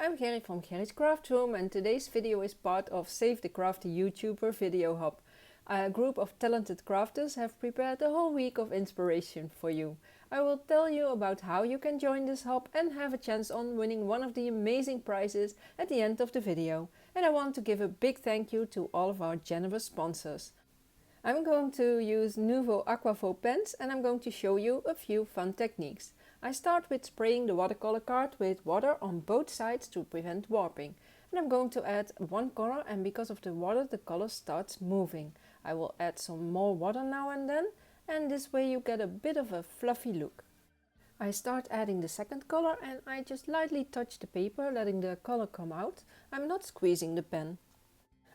I'm Gerry from Gerry's Craft Room, and today's video is part of Save the Crafty YouTuber Video Hub. A group of talented crafters have prepared a whole week of inspiration for you. I will tell you about how you can join this hub and have a chance on winning one of the amazing prizes at the end of the video. And I want to give a big thank you to all of our generous sponsors. I'm going to use Nuvo Aqua Flow pens and I'm going to show you a few fun techniques. I start with spraying the watercolor card with water on both sides to prevent warping. And I'm going to add one color, and because of the water the color starts moving. I will add some more water now and then, and this way you get a bit of a fluffy look. I start adding the second color and I just lightly touch the paper, letting the color come out. I'm not squeezing the pen.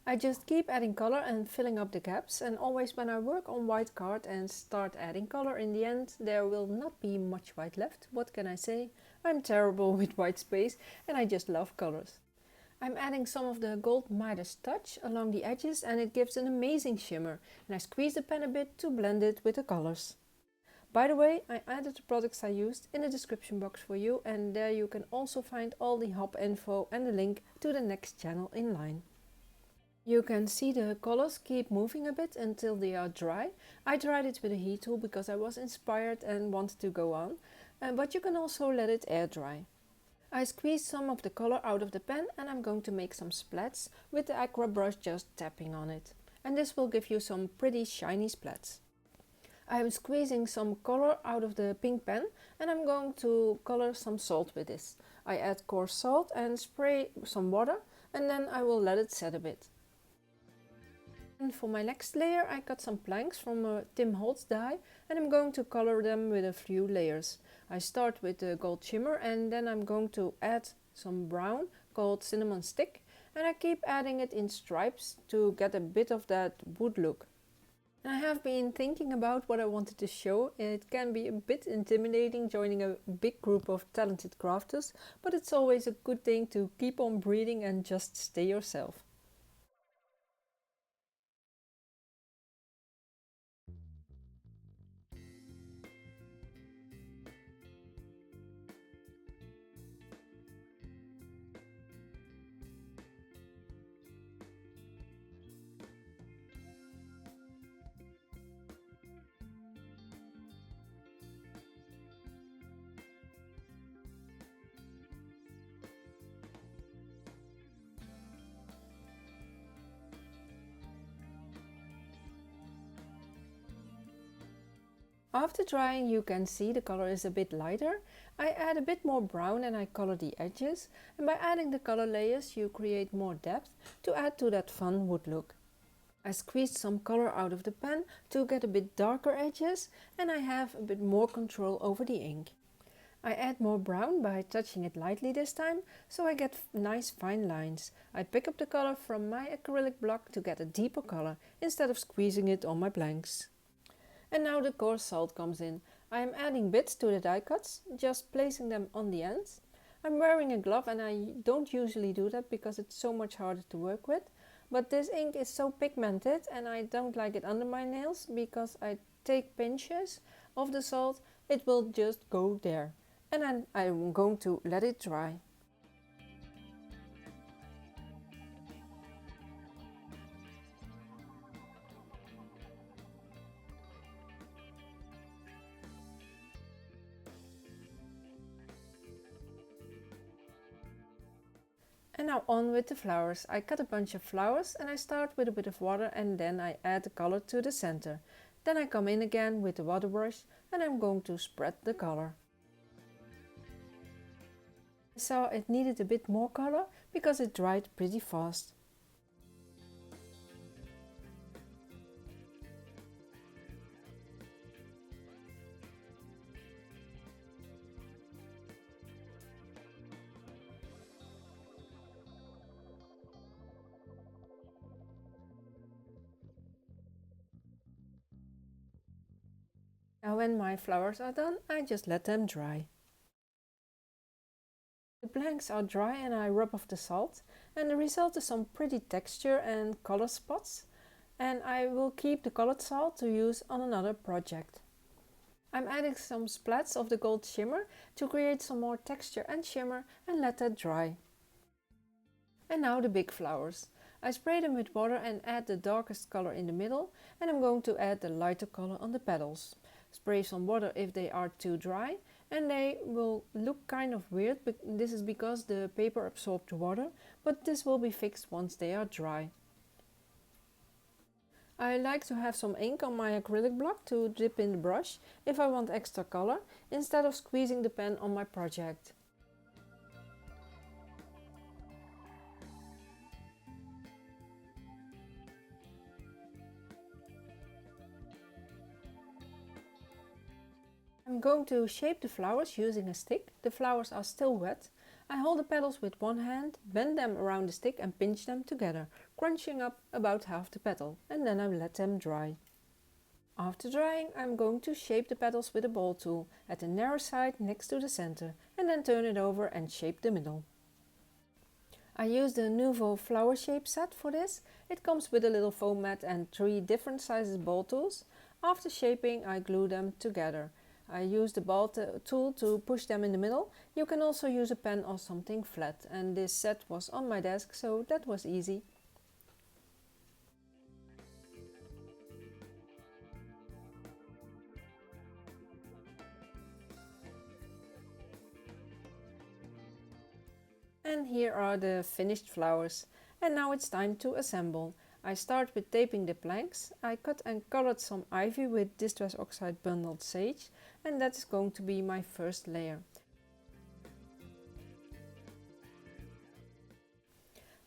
I just keep adding color and filling up the gaps, and always when I work on white card and start adding color, in the end there will not be much white left. What can I say? I'm terrible with white space and I just love colors. I'm adding some of the gold Midas touch along the edges and it gives an amazing shimmer, and I squeeze the pen a bit to blend it with the colors. By the way, I added the products I used in the description box for you, and there you can also find all the hub info and the link to the next channel in line. You can see the colors keep moving a bit until they are dry. I dried it with a heat tool because I was inspired and wanted to go on, but you can also let it air dry. I squeezed some of the color out of the pen and I'm going to make some splats with the aqua brush, just tapping on it. And this will give you some pretty shiny splats. I'm squeezing some color out of the pink pen and I'm going to color some salt with this. I add coarse salt and spray some water, and then I will let it set a bit. And for my next layer I cut some planks from a Tim Holtz die and I'm going to color them with a few layers. I start with the gold shimmer and then I'm going to add some brown called cinnamon stick, and I keep adding it in stripes to get a bit of that wood look. I have been thinking about what I wanted to show. It can be a bit intimidating joining a big group of talented crafters, but it's always a good thing to keep on breathing and just stay yourself. After drying you can see the color is a bit lighter. I add a bit more brown and I color the edges, and by adding the color layers you create more depth to add to that fun wood look. I squeezed some color out of the pen to get a bit darker edges, and I have a bit more control over the ink. I add more brown by touching it lightly this time, so I get nice fine lines. I pick up the color from my acrylic block to get a deeper color instead of squeezing it on my blanks. And now the coarse salt comes in. I am adding bits to the die cuts, just placing them on the ends. I'm wearing a glove and I don't usually do that because it's so much harder to work with. But this ink is so pigmented and I don't like it under my nails, because I take pinches of the salt, it will just go there. And then I'm going to let it dry. And now on with the flowers. I cut a bunch of flowers and I start with a bit of water and then I add the color to the center. Then I come in again with the water brush and I'm going to spread the color. I saw it needed a bit more color because it dried pretty fast. Now when my flowers are done, I just let them dry. The blanks are dry and I rub off the salt, and the result is some pretty texture and color spots, and I will keep the colored salt to use on another project. I'm adding some splats of the gold shimmer to create some more texture and shimmer and let that dry. And now the big flowers. I spray them with water and add the darkest color in the middle, and I'm going to add the lighter color on the petals. Spray some water if they are too dry, and they will look kind of weird, but this is because the paper absorbed water, but this will be fixed once they are dry. I like to have some ink on my acrylic block to dip in the brush if I want extra color, instead of squeezing the pen on my project. I'm going to shape the flowers using a stick. The flowers are still wet. I hold the petals with one hand, bend them around the stick and pinch them together, crunching up about half the petal, and then I let them dry. After drying, I'm going to shape the petals with a ball tool at the narrow side next to the center, and then turn it over and shape the middle. I use the Nuvo flower shape set for this. It comes with a little foam mat and 3 different sizes ball tools. After shaping, I glue them together. I use the ball tool to push them in the middle. You can also use a pen or something flat, and this set was on my desk, so that was easy. And here are the finished flowers. And now it's time to assemble. I start with taping the planks. I cut and colored some ivy with Distress Oxide bundled sage, and that is going to be my first layer.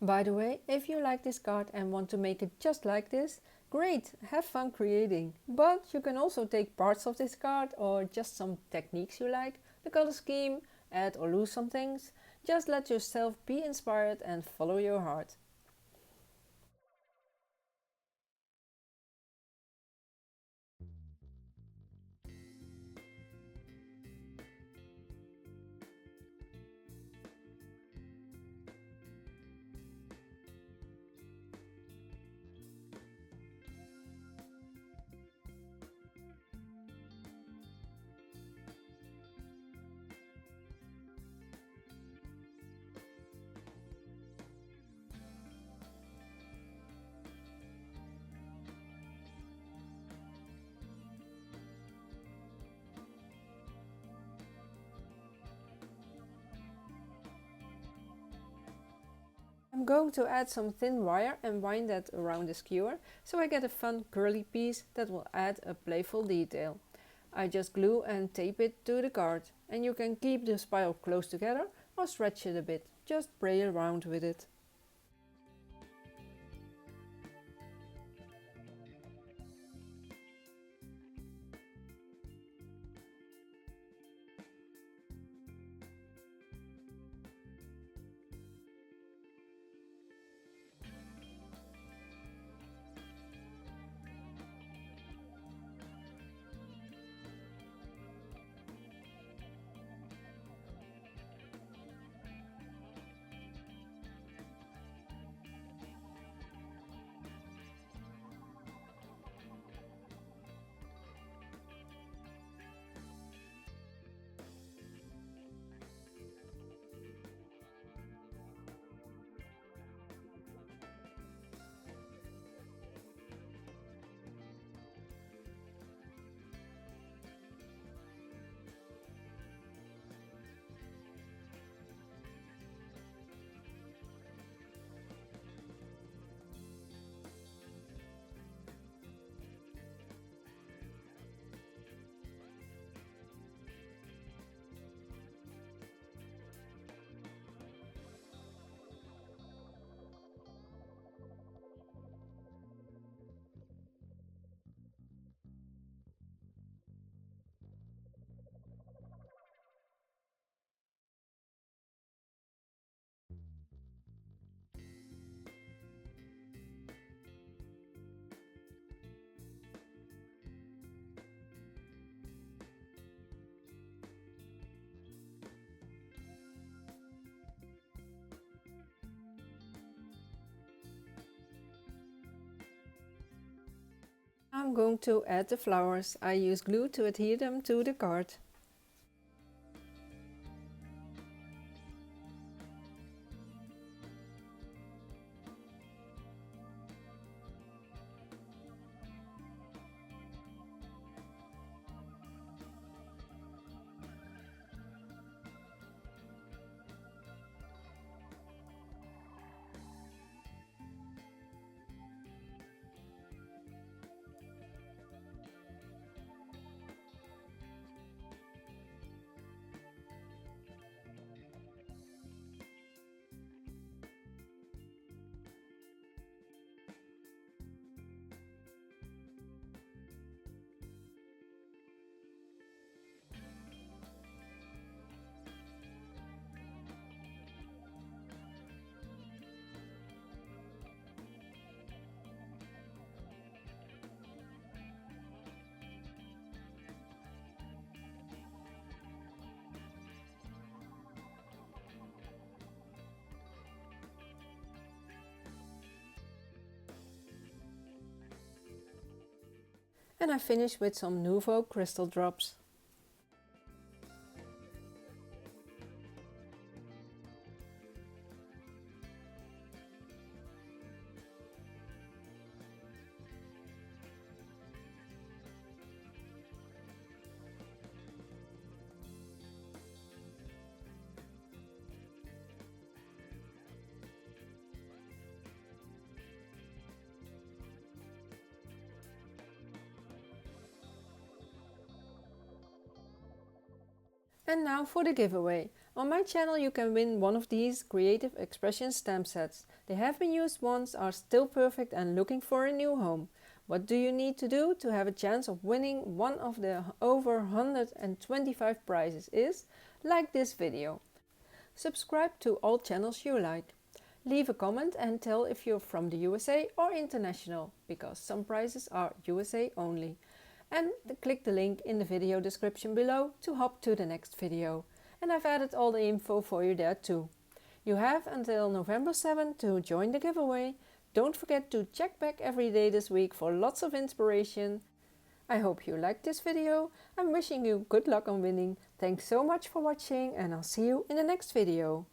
By the way, if you like this card and want to make it just like this, great, have fun creating. But you can also take parts of this card or just some techniques you like, the color scheme, add or lose some things. Just let yourself be inspired and follow your heart. I'm going to add some thin wire and wind that around the skewer, so I get a fun curly piece that will add a playful detail. I just glue and tape it to the card, and you can keep the spiral close together or stretch it a bit, just play around with it. I'm going to add the flowers. I use glue to adhere them to the card. And I finish with some Nuvo crystal drops. And now for the giveaway. On my channel you can win one of these Creative Expression stamp sets. They have been used once, are still perfect and looking for a new home. What do you need to do to have a chance of winning one of the over 125 prizes is like this video. Subscribe to all channels you like. Leave a comment and tell if you're from the USA or international, because some prizes are USA only. And click the link in the video description below to hop to the next video. And I've added all the info for you there too. You have until November 7 to join the giveaway. Don't forget to check back every day this week for lots of inspiration. I hope you liked this video. I'm wishing you good luck on winning. Thanks so much for watching and I'll see you in the next video.